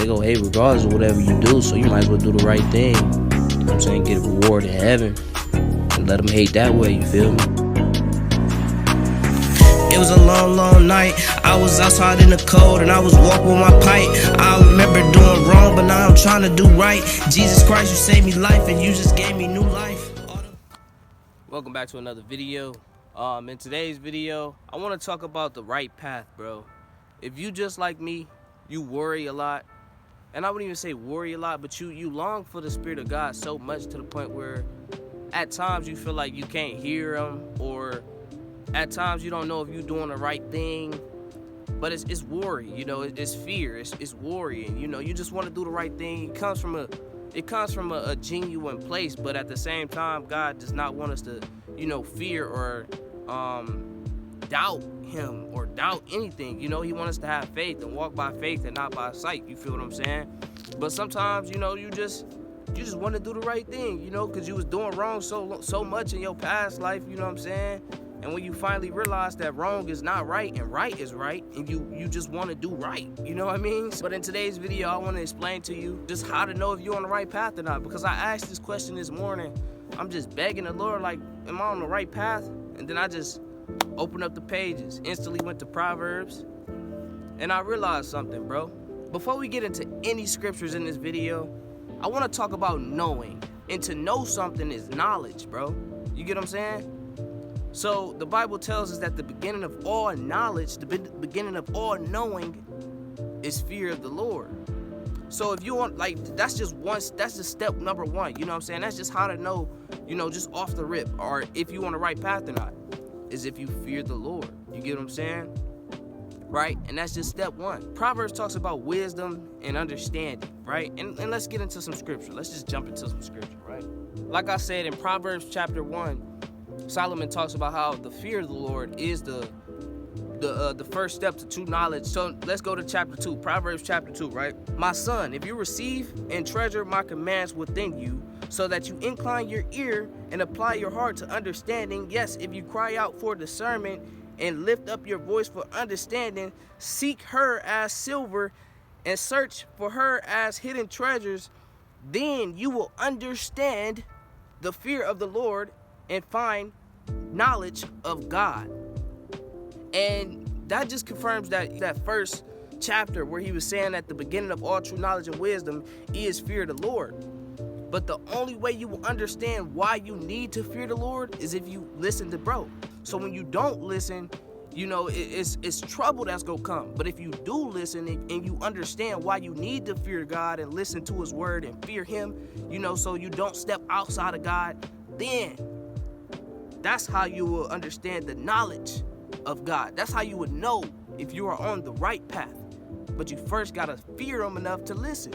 they go hate regardless of whatever you do, so you might as well do the right thing. You know what I'm saying? Get a reward in heaven and let them hate that way, you feel me? It was a long, long night. I was outside in the cold and I was walking with my pipe. I remember doing wrong, but now I'm trying to do right. Jesus Christ, you saved me life and you just gave me new life. Welcome back to another video. In today's video, I want to talk about the right path, bro. If you just like me, you worry a lot. And I wouldn't even say worry a lot, but you long for the Spirit of God so much to the point where at times you feel like you can't hear Him, or at times you don't know if you're doing the right thing. But it's worry, you know, it's fear, it's worrying, you know, you just want to do the right thing. It comes from a genuine place, but at the same time, God does not want us to, you know, fear or doubt Him or doubt anything. You know, He wants us to have faith and walk by faith and not by sight. You feel what I'm saying? But sometimes, you know, you just want to do the right thing, you know, because you was doing wrong so much in your past life. You know what I'm saying? And when you finally realize that wrong is not right and right is right, and you just want to do right, you know what I mean? But in today's video, I want to explain to you just how to know if you're on the right path or not. Because I asked this question this morning. I'm just begging the Lord, like, am I on the right path? And then I just opened up the pages, instantly went to Proverbs, and I realized something, bro. Before we get into any scriptures in this video, I want to talk about knowing. And to know something is knowledge, bro. You get what I'm saying? So the Bible tells us that the beginning of all knowledge, the beginning of all knowing is fear of the Lord. So if you want, like, that's just step number one, you know what I'm saying? That's just how to know, you know, just off the rip, or if you on the right path or not, is if you fear the Lord. You get what I'm saying? Right? And that's just step one. Proverbs talks about wisdom and understanding, right? And let's get into some scripture. Let's just jump into some scripture, right? Like I said, in Proverbs chapter 1, Solomon talks about how the fear of the Lord is the first step to true knowledge. So let's go to chapter 2, Proverbs chapter 2, right? My son, if you receive and treasure my commands within you, so that you incline your ear and apply your heart to understanding, yes, if you cry out for discernment and lift up your voice for understanding, seek her as silver and search for her as hidden treasures, then you will understand the fear of the Lord and find knowledge of God. And that just confirms that first chapter where he was saying at the beginning of all true knowledge and wisdom is fear of the Lord. But the only way you will understand why you need to fear the Lord is if you listen to bro. So when you don't listen, you know, it's trouble that's gonna come. But if you do listen and you understand why you need to fear God and listen to His word and fear Him, you know, so you don't step outside of God, then that's how you will understand the knowledge of God. That's how you would know if you are on the right path. But you first gotta fear Him enough to listen.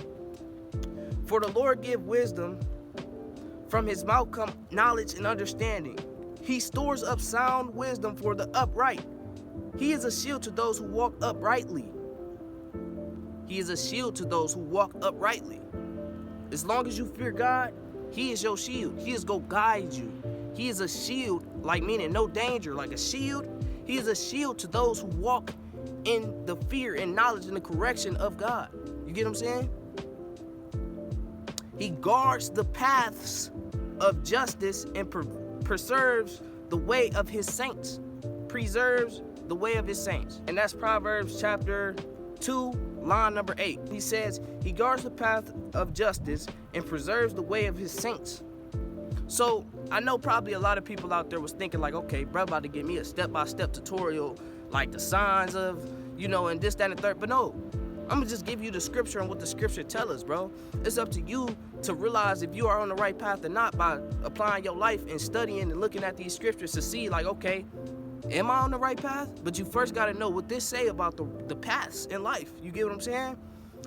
For the Lord give wisdom, from His mouth come knowledge and understanding. He stores up sound wisdom for the upright. He is a shield to those who walk uprightly. He is a shield to those who walk uprightly. As long as you fear God, He is your shield. He is gonna guide you. He is a shield, like meaning no danger, like a shield. He is a shield to those who walk in the fear and knowledge and the correction of God. You get what I'm saying? He guards the paths of justice and preserves the way of His saints. Preserves the way of His saints. And that's Proverbs chapter 2, line number 8. He says, He guards the path of justice and preserves the way of His saints. So I know probably a lot of people out there was thinking like, okay, bro, about to give me a step-by-step tutorial, like the signs of, you know, and this, that, and the third. But no, I'm gonna just give you the scripture and what the scripture tell us, bro. It's up to you to realize if you are on the right path or not by applying your life and studying and looking at these scriptures to see like, okay, am I on the right path? But you first gotta know what this say about the paths in life. You get what I'm saying?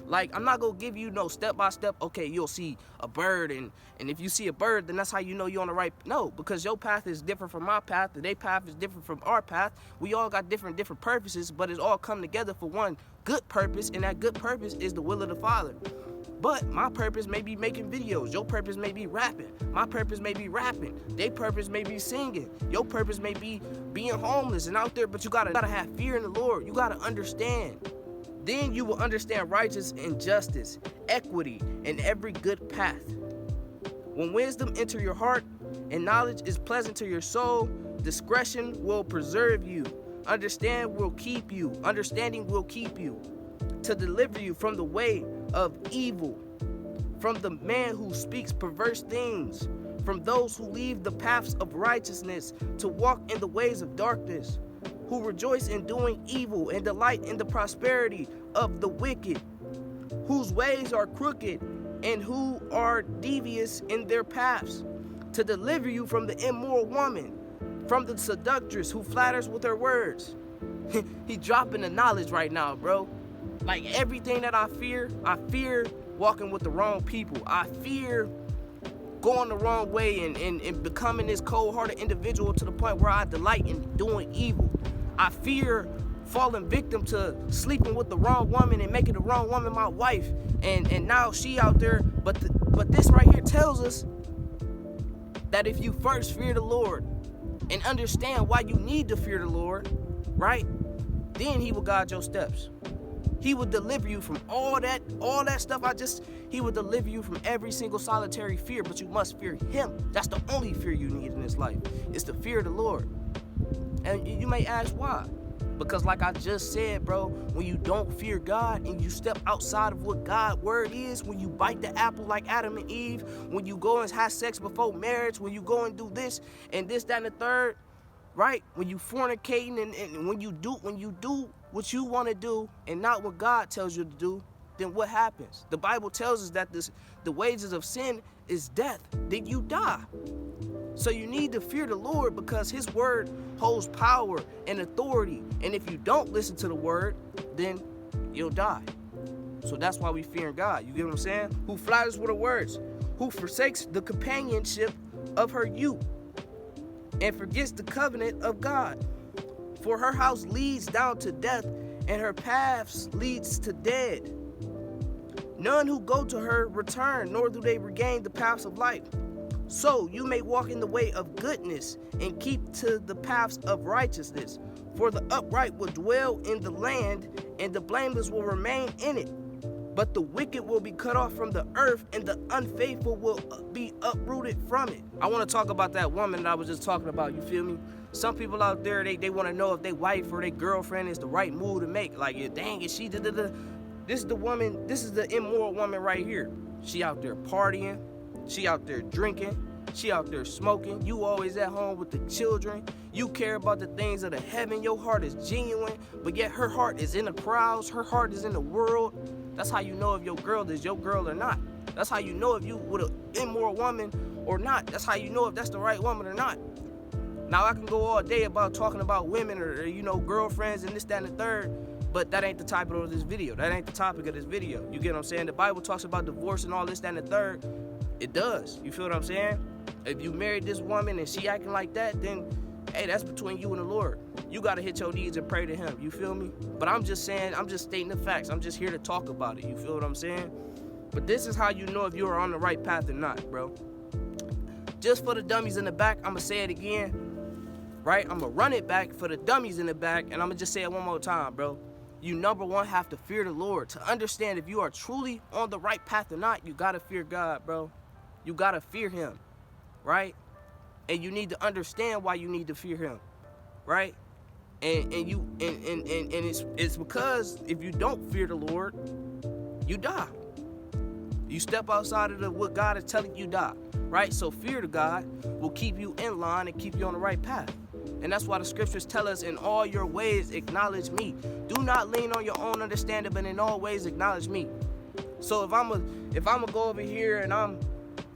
Like, I'm not gonna give you no step-by-step, okay, you'll see a bird, and if you see a bird, then that's how you know you're on the right. No, because your path is different from my path, and their path is different from our path. We all got different purposes, but it's all come together for one good purpose, and that good purpose is the will of the Father. But my purpose may be making videos. Your purpose may be rapping. My purpose may be rapping. Their purpose may be singing. Your purpose may be being homeless and out there, but you gotta have fear in the Lord. You gotta understand Then you will understand righteousness and justice, equity, and every good path. When wisdom enter your heart and knowledge is pleasant to your soul, discretion will preserve you. Understanding will keep you to deliver you from the way of evil, from the man who speaks perverse things, from those who leave the paths of righteousness to walk in the ways of darkness, who rejoice in doing evil and delight in the prosperity of the wicked, whose ways are crooked and who are devious in their paths, to deliver you from the immoral woman, from the seductress who flatters with her words. He dropping the knowledge right now, bro. Like everything that I fear walking with the wrong people. I fear going the wrong way and becoming this cold-hearted individual to the point where I delight in doing evil. I fear falling victim to sleeping with the wrong woman and making the wrong woman my wife, and now she out there. But this right here tells us that if you first fear the Lord and understand why you need to fear the Lord, right, then He will guide your steps. He will deliver you from all that stuff He will deliver you from every single solitary fear, but you must fear Him. That's the only fear you need in this life. It's the fear of the Lord. And you may ask why. Because like I just said, bro, when you don't fear God and you step outside of what God's word is, when you bite the apple like Adam and Eve, when you go and have sex before marriage, when you go and do this and this, that, and the third, right? When you fornicating and when you do what you want to do and not what God tells you to do, then what happens? The Bible tells us that the wages of sin is death. Then you die. So you need to fear the Lord because His word holds power and authority. And if you don't listen to the word, then you'll die. So that's why we fear God. You get what I'm saying? Who flatters with her words, who forsakes the companionship of her youth and forgets the covenant of God. For her house leads down to death and her paths leads to dead. None who go to her return, nor do they regain the paths of life. So you may walk in the way of goodness and keep to the paths of righteousness. For the upright will dwell in the land, and the blameless will remain in it. But the wicked will be cut off from the earth, and the unfaithful will be uprooted from it. I want to talk about that woman that I was just talking about, you feel me? Some people out there, they want to know if their wife or their girlfriend is the right move to make. Like, dang, is she da-da-da? This is the woman, this is the immoral woman right here. She out there partying. She out there drinking. She out there smoking. You always at home with the children. You care about the things of the heaven. Your heart is genuine, but yet her heart is in the crowds. Her heart is in the world. That's how you know if your girl is your girl or not. That's how you know if you with an immoral woman or not. That's how you know if that's the right woman or not. Now, I can go all day about talking about women or girlfriends and this, that, and the third, but that ain't the topic of this video. That ain't the topic of this video. You get what I'm saying? The Bible talks about divorce and all this, that, and the third. It does. You feel what I'm saying? If you married this woman and she acting like that, then, hey, that's between you and the Lord. You got to hit your knees and pray to Him. You feel me? But I'm just saying, I'm just stating the facts. I'm just here to talk about it. You feel what I'm saying? But this is how you know if you are on the right path or not, bro. Just for the dummies in the back, I'm going to say it again, right? I'm going to run it back for the dummies in the back, and I'm going to just say it one more time, bro. You, number one, have to fear the Lord. To understand if you are truly on the right path or not, you got to fear God, bro. You got to fear Him, right? And you need to understand why you need to fear Him, right? And it's because if you don't fear the Lord, you die. You step outside of what God is telling you, die, right? So fear of God will keep you in line and keep you on the right path. And that's why the scriptures tell us, in all your ways acknowledge me. Do not lean on your own understanding, but in all ways acknowledge me. So if I'm gonna go over here and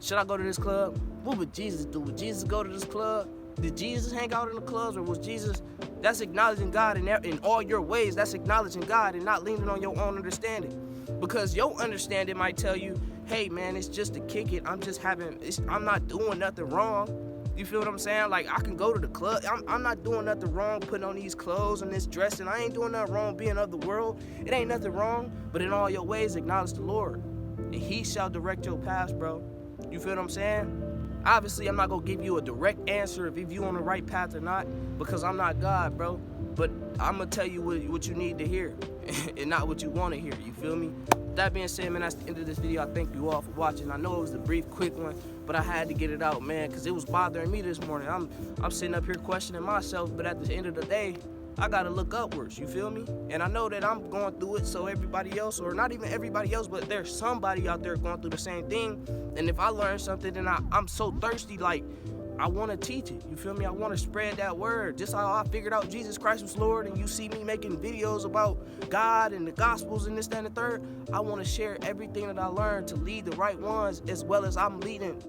should I go to this club? What would Jesus do? Would Jesus go to this club? Did Jesus hang out in the clubs, or was Jesus? That's acknowledging God in all your ways. That's acknowledging God and not leaning on your own understanding. Because your understanding might tell you, hey man, it's just to kick it. I'm not doing nothing wrong. You feel what I'm saying? Like, I can go to the club. I'm not doing nothing wrong putting on these clothes and this dress, and I ain't doing nothing wrong being of the world. It ain't nothing wrong, but in all your ways acknowledge the Lord, and He shall direct your paths, bro. You feel what I'm saying? Obviously, I'm not going to give you a direct answer if you on the right path or not, because I'm not God, bro. But I'm going to tell you what you need to hear. and not what you want to hear. You feel me? That being said, man, that's the end of this video. I thank you all for watching. I know it was a brief, quick one, but I had to get it out, man, because it was bothering me this morning. I'm sitting up here questioning myself, but at the end of the day, I gotta look upwards, you feel me? And I know that I'm going through it, so everybody else, or not even everybody else, but there's somebody out there going through the same thing. And if I learn something, then I'm so thirsty, like, I want to teach it, you feel me? I want to spread that word. Just how I figured out Jesus Christ was Lord, and you see me making videos about God and the Gospels and this, that, and the third. I want to share everything that I learned to lead the right ones, as well as I'm leading